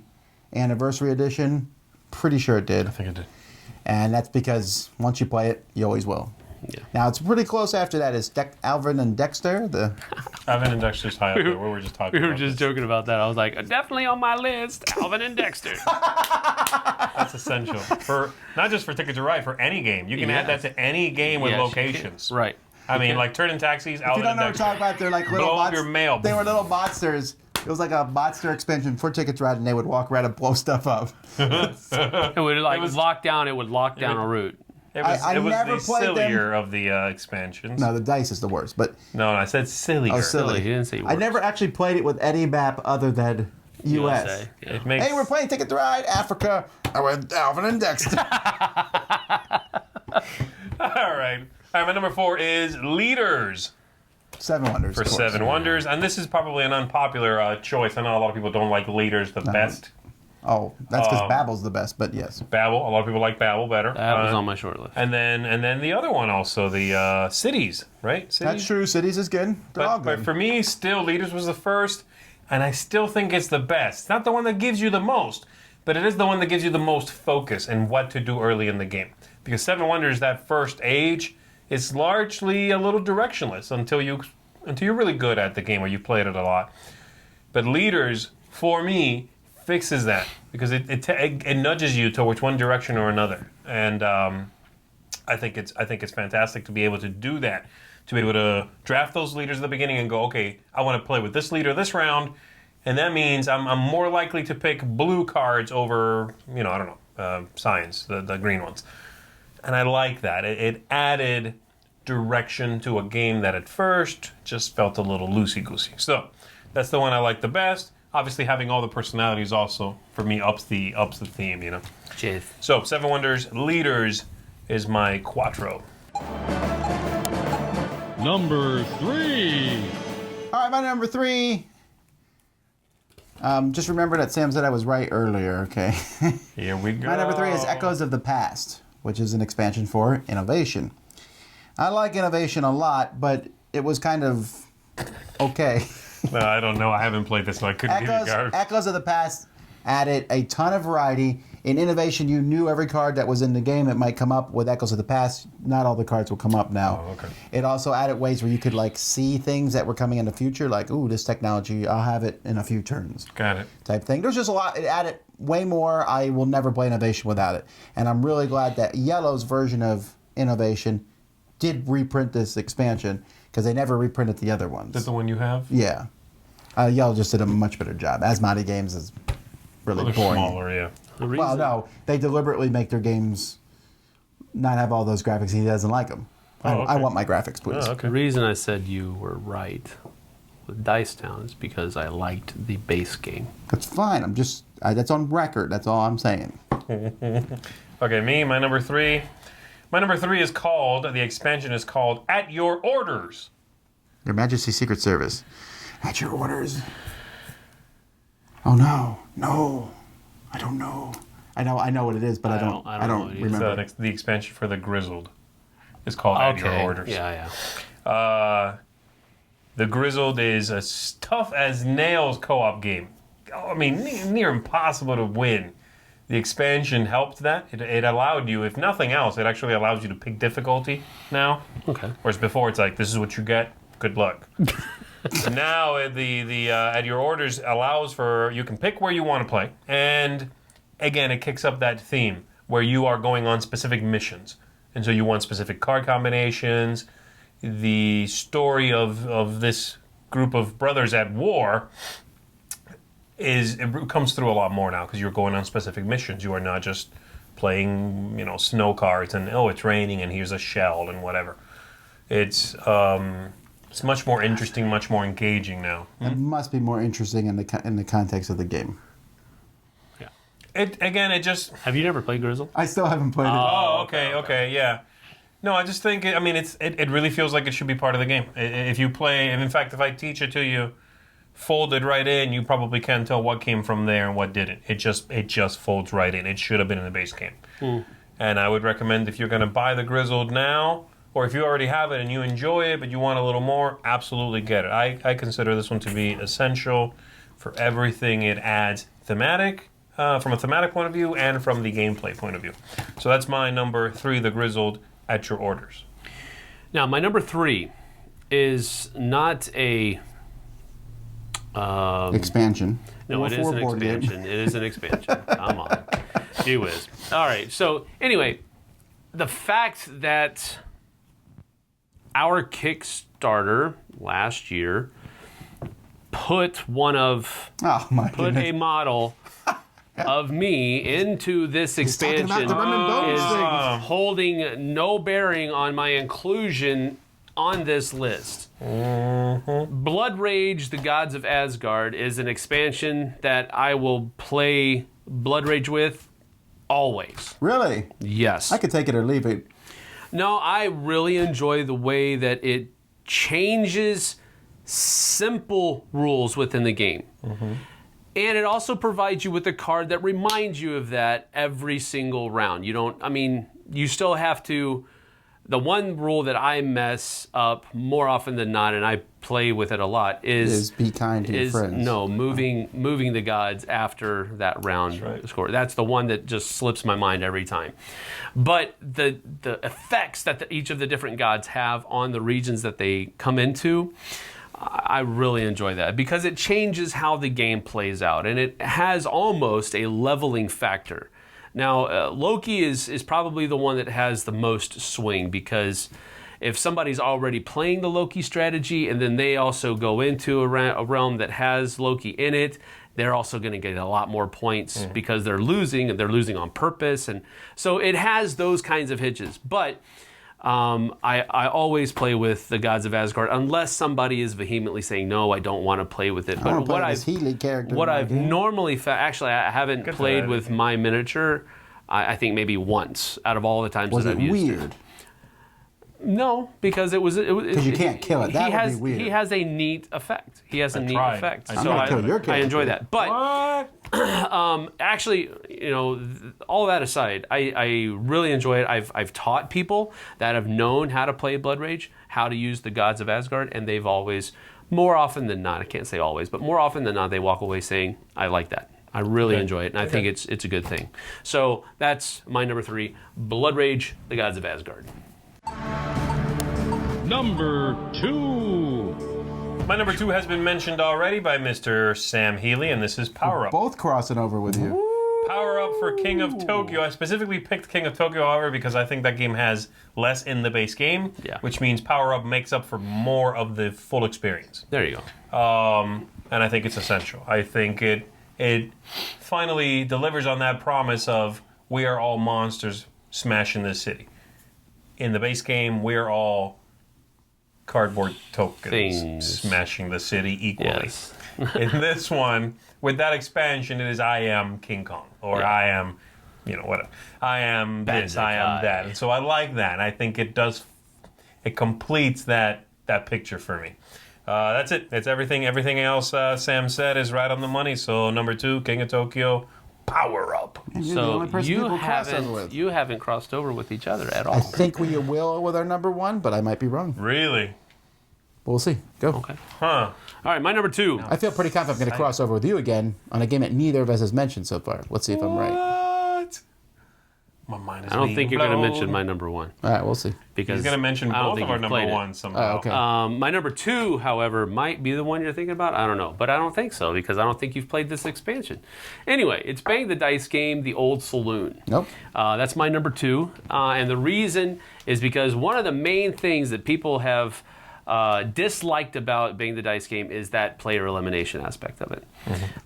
anniversary edition. Pretty sure it did. I think it did. And that's because once you play it, you always will. Yeah. Now, it's pretty close after that is Alvin and Dexter. Alvin and Dexter's high up there. We were just talking We were about just this. joking about that. I was like, definitely on my list, Alvin and Dexter. That's essential. For not just for Ticket to Ride, for any game. You can add that to any game with Yes, you locations. can. Right. I mean, like Turning Taxis, If you Alvin don't and know what we're Dexter. talking about, they're like little Blow up bots. your mail. They were little monsters. It was like a monster expansion for Ticket to Ride, and they would walk around and blow stuff up. It would like was- lock down. It would lock down a route. It was, I it was never the played them. sillier of the expansions. No, the dice is the worst. But No, I said sillier. oh, silly. He didn't say I worse. never actually played it with any map other than US. USA. Yeah. It makes, Hey, we're playing Ticket to Ride, Africa. I went Alvin and Dexter. All right. My number 4 is Leaders 7 Wonders. for of course. 7 Wonders. And this is probably an unpopular choice. I know a lot of people don't like Leaders the best. Oh, that's because Babbel's the best, but yes. Babel. A lot of people like Babel better. That was on my short list. And then the other one also, the Cities, right? Cities? That's true. Cities is good. They're all But good. for me, still, Leaders was the first, and I still think it's the best. It's not the one that gives you the most, but it is the one that gives you the most focus and what to do early in the game. Because 7 Wonders, that first age, is largely a little directionless until you're really good at the game or you played it a lot. But Leaders, for me, fixes that because it nudges you towards one direction or another, and I think it's fantastic to be able to do that, to be able to draft those leaders at the beginning and go, okay, I want to play with this leader this round, and that means I'm more likely to pick blue cards over science, the green ones, and I like that. It added direction to a game that at first just felt a little loosey-goosey. So that's the one I like the best. Obviously, having all the personalities also, for me, ups the theme, you know. Jeez. So, 7 Wonders, Leaders is my Quattro. Number 3. All right, my number 3. Just remember that Sam said I was right earlier, okay? Here we go. My number 3 is Echoes of the Past, which is an expansion for Innovation. I like Innovation a lot, but it was kind of okay. I don't know. I haven't played this, so I couldn't give you guys. Echoes of the Past added a ton of variety. In Innovation, you knew every card that was in the game that might come up. With Echoes of the Past, not all the cards will come up now. Oh, okay. It also added ways where you could like see things that were coming in the future, like, ooh, this technology, I'll have it in a few turns. Got it. Type thing. There's just a lot. It added way more. I will never play Innovation without it. And I'm really glad that Yellow's version of Innovation did reprint this expansion because they never reprinted the other ones. Is that the one you have? Yeah. Yellow just did a much better job. Asmati Games is really They're boring. smaller, yeah. The reason, Well, no, they deliberately make their games not have all those graphics. He doesn't like them. I okay. want my graphics, please. Oh, the okay. reason I said you were right with Dice Town is because I liked the base game. That's fine. That's on record. That's all I'm saying. Okay, my number 3. My number 3 is called, the expansion is called At Your Orders. Your Majesty's Secret Service. At your orders. Oh no, no, I don't know. I know what it is, but I don't I don't know what it is. remember. The expansion for the Grizzled is called At Your Orders. Yeah. The Grizzled is a tough as nails co-op game. I mean, near impossible to win. The expansion helped that. It allowed you, if nothing else, it actually allows you to pick difficulty now. Okay. Whereas before, it's like, this is what you get. Good luck. Now, the At Your Orders allows for, you can pick where you want to play. And again, it kicks up that theme where you are going on specific missions. And so you want specific card combinations. The story of this group of brothers at war it comes through a lot more now because you're going on specific missions. You are not just playing, snow cards and, oh, it's raining and here's a shell and whatever. It's much more interesting, much more engaging now. It must be more interesting in the context of the game. It just. Have you never played Grizzle? I still haven't played it. Oh, okay, yeah. No, I just think. I mean, it really feels like it should be part of the game. If you play, and in fact, if I teach it to you, folded right in, you probably can't tell what came from there and what didn't. It just folds right in. It should have been in the base game. And I would recommend if you're going to buy the Grizzled now, or if you already have it and you enjoy it but you want a little more, absolutely get it. I consider this one to be essential for everything it adds thematic. From a thematic point of view and from the gameplay point of view. So that's my number 3, the Grizzled, at your orders. Now, my number 3 is not a... Expansion. No, it is an board game. expansion. It is an expansion. Come on. Gee whiz. All right, so anyway, the fact that our Kickstarter last year put Oh my goodness. a model of me into this talking about expansion the Rum and Bones thing. is holding no bearing on my inclusion on this list. Blood Rage, the Gods of Asgard, is an expansion that I will play Blood Rage with always. Really? Yes. I could take it or leave it. No, I really enjoy the way that it changes simple rules within the game. And it also provides you with a card that reminds you of that every single round. You still have to. The one rule that I mess up more often than not, and I play with it a lot, is be kind to your friends. No, moving the gods after that round score. That's the one that just slips my mind every time. But the effects that each of the different gods have on the regions that they come into, I really enjoy that because it changes how the game plays out, and it has almost a leveling factor. Now, Loki is probably the one that has the most swing because if somebody's already playing the Loki strategy and then they also go into a realm that has Loki in it, they're also going to get a lot more points because they're losing, and they're losing on purpose. And so it has those kinds of hitches. But I always play with the Gods of Asgard unless somebody is vehemently saying, no, I don't want to play with it. But what I've normally actually, I haven't played with my miniature, I think maybe once out of all the times that I've used it. Was it weird? No, because it was because you can't kill it. That would be weird. He has a neat effect. Effect. I'm gonna kill your character. I enjoy that. But actually, all that aside, I really enjoy it. I've taught people that have known how to play Blood Rage, how to use the Gods of Asgard, and they've always, more often than not, I can't say always, but more often than not, they walk away saying, I like that. I really enjoy it, and I think it's a good thing. So that's my number 3, Blood Rage, the Gods of Asgard. Number 2. My number 2 has been mentioned already by Mr. Sam Healy, and this is Power Up. Both crossing over with you. Power Up for King of Tokyo. I specifically picked King of Tokyo, however, because I think that game has less in the base game, which means Power Up makes up for more of the full experience. There you go. And I think it's essential. I think it finally delivers on that promise of we are all monsters smashing this city. In the base game, we're all cardboard tokens smashing the city equally. Yes. In this one, with that expansion, it is I am King Kong, or I am, whatever. I am this, I am that. And so I like that. I think it completes that picture for me. That's it. It's everything. Everything else Sam said is right on the money. So number 2, King of Tokyo, Power Up. So you haven't crossed over with each other at all. I think we will with our number 1, but I might be wrong. Really? We'll see. Go. Okay. Huh. All right, my number 2. I feel pretty confident I'm going to cross over with you again on a game that neither of us has mentioned so far. Let's see if I'm right. What? My mind is I don't think you're going to blown. mention my number 1. All right, we'll see. Because He's going to mention I don't both think of our you've number played it. ones somehow. Oh, okay. My number 2, however, might be the one you're thinking about. I don't know, but I don't think so because I don't think you've played this expansion. Anyway, it's Bang the Dice game, The Old Saloon. Nope. That's my number 2, and the reason is because one of the main things that people have disliked about Bang the Dice game is that player elimination aspect of it.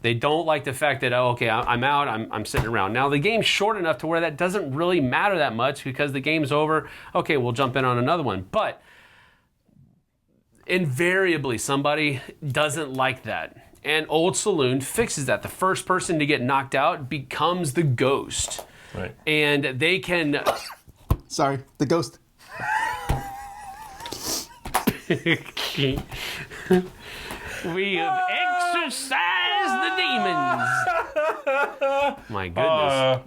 They don't like the fact that, I'm out, I'm sitting around. Now, the game's short enough to where that doesn't really matter that much because the game's over. Okay, we'll jump in on another one. But invariably somebody doesn't like that. And Old Saloon fixes that. The first person to get knocked out becomes the ghost. Right. And they can... Sorry, the ghost. We have exorcised the demons. My goodness.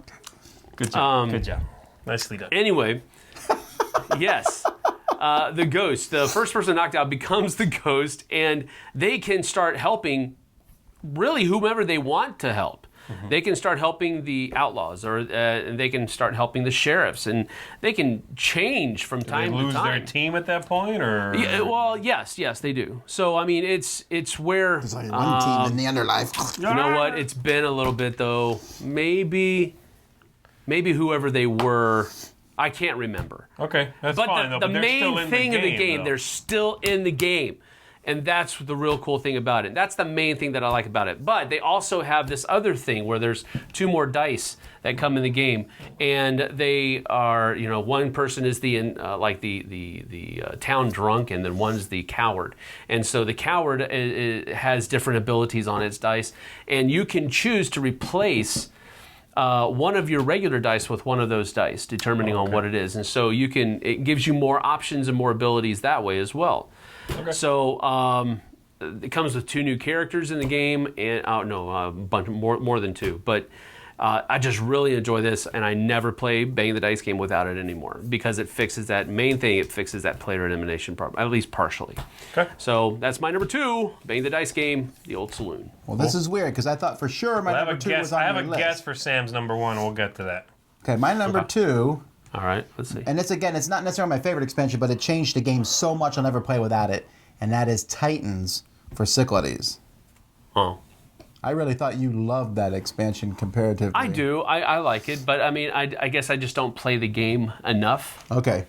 Good job. Good job. Nicely done. Anyway, yes. The ghost, the first person knocked out becomes the ghost, and they can start helping really whomever they want to help. Mm-hmm. They can start helping the outlaws, or they can start helping the sheriffs, and they can change from time to time. They lose their team at that point, or yeah, well, yes, they do. So I mean, it's where There's only one team in the underlife. you know what? It's been a little bit though. Maybe whoever they were, I can't remember. Okay, that's But fine. the But they're main still in thing the of the game, though. they're still in the game. And that's the real cool thing about it. That's the main thing that I like about it. But they also have this other thing where there's 2 more dice that come in the game, and they are, one person is the town drunk, and then one's the coward. And so the coward has different abilities on its dice, and you can choose to replace one of your regular dice with one of those dice, determining on what it is. And so it gives you more options and more abilities that way as well. Okay. So it comes with 2 new characters in the game, and a bunch more than 2. But I just really enjoy this, and I never play Bang the Dice game without it anymore because it fixes that main thing. It fixes that player elimination problem, at least partially. Okay. So that's my number 2, Bang the Dice game, the Old Saloon. Well, this is weird because I thought for sure my number 2 was on I have your a list. guess for Sam's number 1. We'll get to that. Okay, my number 2, All right, let's see. and it's not necessarily my favorite expansion, but it changed the game so much I'll never play without it, and that is Titans for Cyclades. Oh. I really thought you loved that expansion comparatively. I do. I like it, but I mean, I guess I just don't play the game enough. Okay.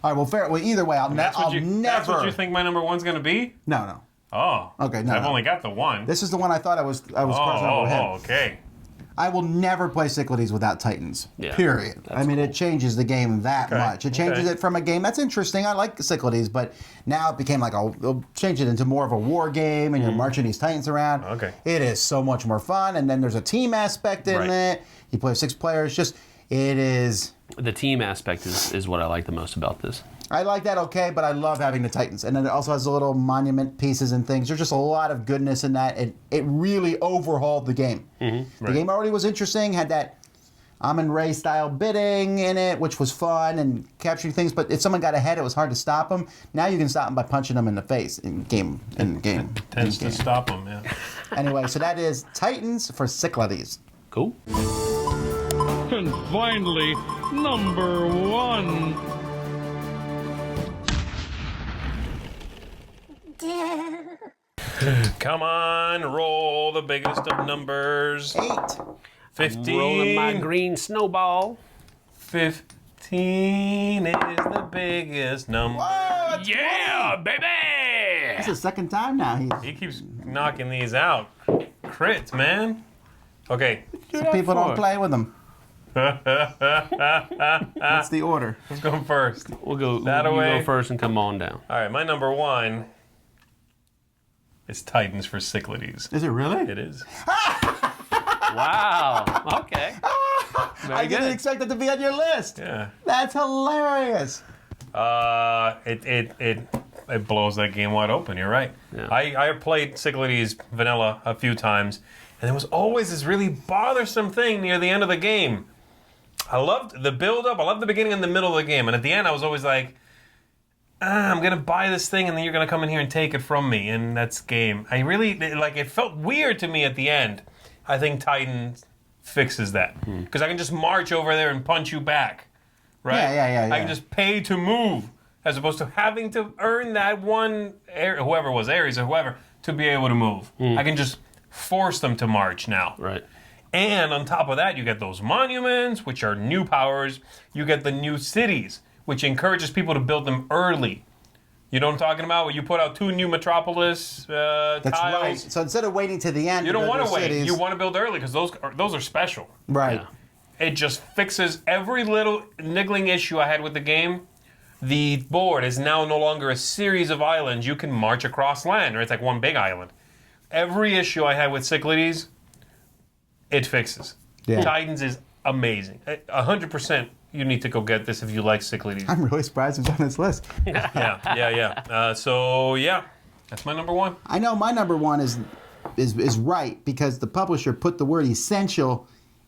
All right. Well, fair. Well, either way, I'll That's what never. you think my number 1's going to be? No. Oh. Okay, no, I've no. only got the 1. This is the one I thought I was crossing over with him. Okay. I will never play Cyclades without Titans. Yeah, Period. I mean, it changes the game that much. It changes okay. it from a game that's interesting. I like Cyclades, but now it became like they'll change it into more of a war game, and you're marching these Titans around. Okay. It is so much more fun, and then there's a team aspect in Right. it. You play with 6 players. It is. The team aspect is what I like the most about this. I like that okay, but I love having the Titans. And then it also has the little monument pieces and things. There's just a lot of goodness in that. It really overhauled the game. Mm-hmm. The game already was interesting, had that Amun-Re style bidding in it, which was fun and capturing things. But if someone got ahead, it was hard to stop them. Now you can stop them by punching them in the face in game. Tends to stop them, yeah. Anyway, so that is Titans for Cyclades. Cool. And finally, number 1. Come on, roll the biggest of numbers. 8. 15. Rolling my green snowball. 15 is the biggest number. Oh, Yeah, baby! That's the second time now. He keeps knocking these out. Crits, man. Okay. People don't play with them. What's the order? Who's going first? We'll go. That you away. go first and come on down. All right, my number 1 is Titans for Cyclades. Is it really? It is. Wow. Okay. I didn't expect it to be on your list. Yeah. That's hilarious. It blows that game wide open. You're right. Yeah. I played Cyclades vanilla a few times, and there was always this really bothersome thing near the end of the game. I loved the build-up. I loved the beginning and the middle of the game, and at the end, I was always like, I'm gonna buy this thing, and then you're gonna come in here and take it from me, and that's game. It felt weird to me at the end. I think Titan fixes that because I can just march over there and punch you back, right? Yeah. I can just pay to move, as opposed to having to earn that one, whoever it was, Ares or whoever, to be able to move. I can just force them to march now. Right. And on top of that, you get those monuments, which are new powers. You get the new cities, which encourages people to build them early. You know what I'm talking about? Where you put out 2 new Metropolis That's tiles. right. So instead of waiting to the end, You don't want to wait. cities, You want to build early because those are special. right. Yeah. It just fixes every little niggling issue I had with the game. the board is now no longer a series of islands. You can march across land, or it's like one big island. Every issue I had with Cyclades, it fixes. Yeah. Titans is amazing. 100% you need to go get this if you like Cyclades. I'm really surprised it's on this list. Yeah. So, yeah, that's my number one. I know my number one is right because the publisher put the word essential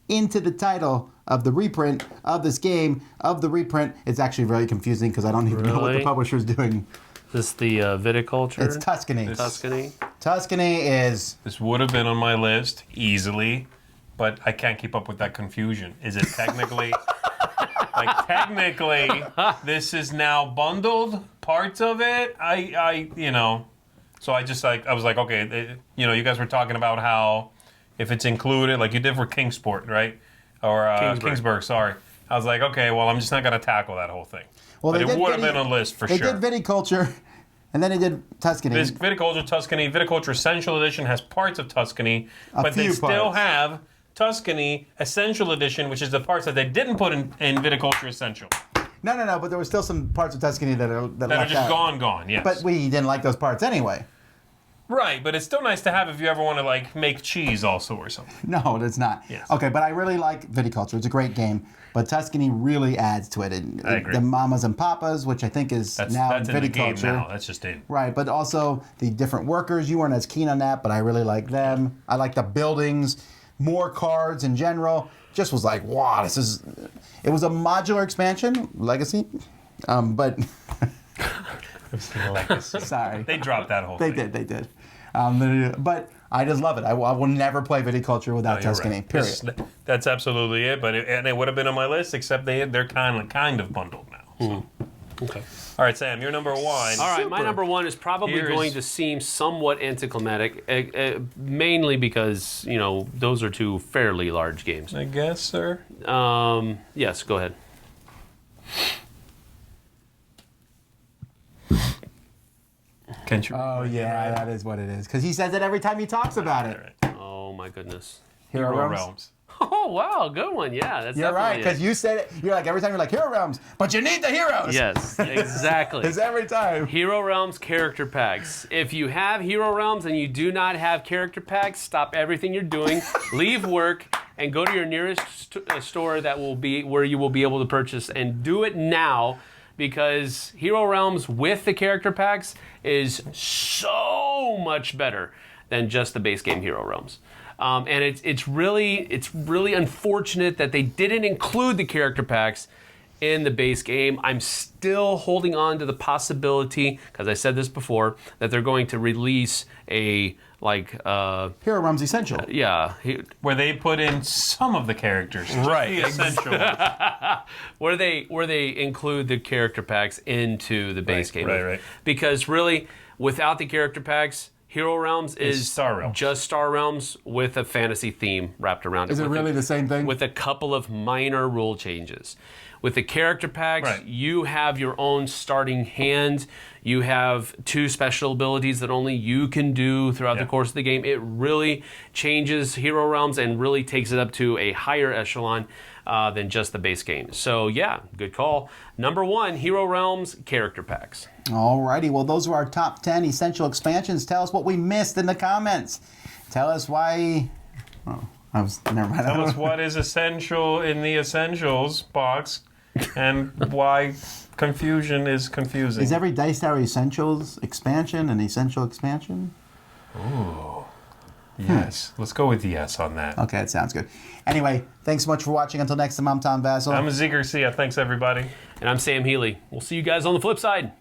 into the title of the reprint of this game, of the reprint. It's actually very confusing because I don't even know what the Really? publisher's doing. This the viticulture? It's Tuscany. Tuscany. Tuscany is... This would have been on my list easily, but I can't keep up with that confusion. Is it technically... technically, this is now bundled, parts of it. So I just I was like, okay, you guys were talking about how if it's included, like you did for Kingsport, right? Or Kingsburg, sorry. I was like, okay, well, I'm just not going to tackle that whole thing. Well, but they it did would have been on the list for They sure. did Viticulture, and then they did Tuscany. Viticulture Tuscany, Viticulture Essential Edition has parts of Tuscany, but they few still parts. have Tuscany Essential Edition, which is the parts that they didn't put in Viticulture Essential. No, but there were still some parts of Tuscany that are That are left just out. gone, yes. But we didn't like those parts anyway. Right, but it's still nice to have if you ever want to make cheese also or something. No, it's not. Yes. Okay, but I really like Viticulture. It's a great game, but Tuscany really adds to it. I agree. The Mamas and Papas, which I think is That's now in the game Viticulture. now. That's just it. Right, but also the different workers. You weren't as keen on that, but I really like them. I like the buildings, more cards in general. Just was like, wow, this is... It was a modular expansion, Legacy, but... Sorry. They dropped that whole They thing. did. But I just love it. I will never play Viticulture without You're Tuscany, right. period. That's absolutely it. But it would have been on my list, except they're kind of bundled now. So. Okay. All right, Sam, you're number one. All right, my number one is probably Here's- going to seem somewhat anticlimactic, mainly because, those are two fairly large games. I guess, sir. Yes, go ahead. Can't you? Oh, yeah, that is what it is. Because he says it every time he talks about it. Oh, my goodness. Hero Hero Realms. Realms. Oh, wow, good one. Yeah, that's You're right, definitely because it. you said it. You're like, every time you're like, Hero Realms, but you need the heroes. Yes, exactly. It's every time. Hero Realms character packs. If you have Hero Realms and you do not have character packs, stop everything you're doing, leave work, and go to your nearest store that will be where you will be able to purchase, and do it now, because Hero Realms with the character packs is so much better than just the base game Hero Realms. And it's really unfortunate that they didn't include the character packs in the base game. I'm still holding on to the possibility, because I said this before, that they're going to release a Hero Realms Essential. Where they put in some of the characters. Just Right. the essential ones. where they include the character packs into the base game. right. Because really, without the character packs, Hero Realms is Star Realms. just Star Realms with a fantasy theme wrapped around it. Is it with really the same thing? With a couple of minor rule changes. With the character packs, Right. you have your own starting hand. You have two special abilities that only you can do throughout the course of the game. It really changes Hero Realms and really takes it up to a higher echelon than just the base game. So yeah, good call. Number one, Hero Realms character packs. Alrighty, well, those were our top 10 essential expansions. Tell us what we missed in the comments. Tell us why... Oh, never mind. Tell us what is essential in the essentials box and why confusion is confusing. Is every Dice Tower Essentials expansion an essential expansion? Yes. Let's go with yes on that. Okay, that sounds good. Anyway, thanks so much for watching. Until next time, I'm Tom Vassell. I'm Z Garcia. Thanks, everybody. And I'm Sam Healy. We'll see you guys on the flip side.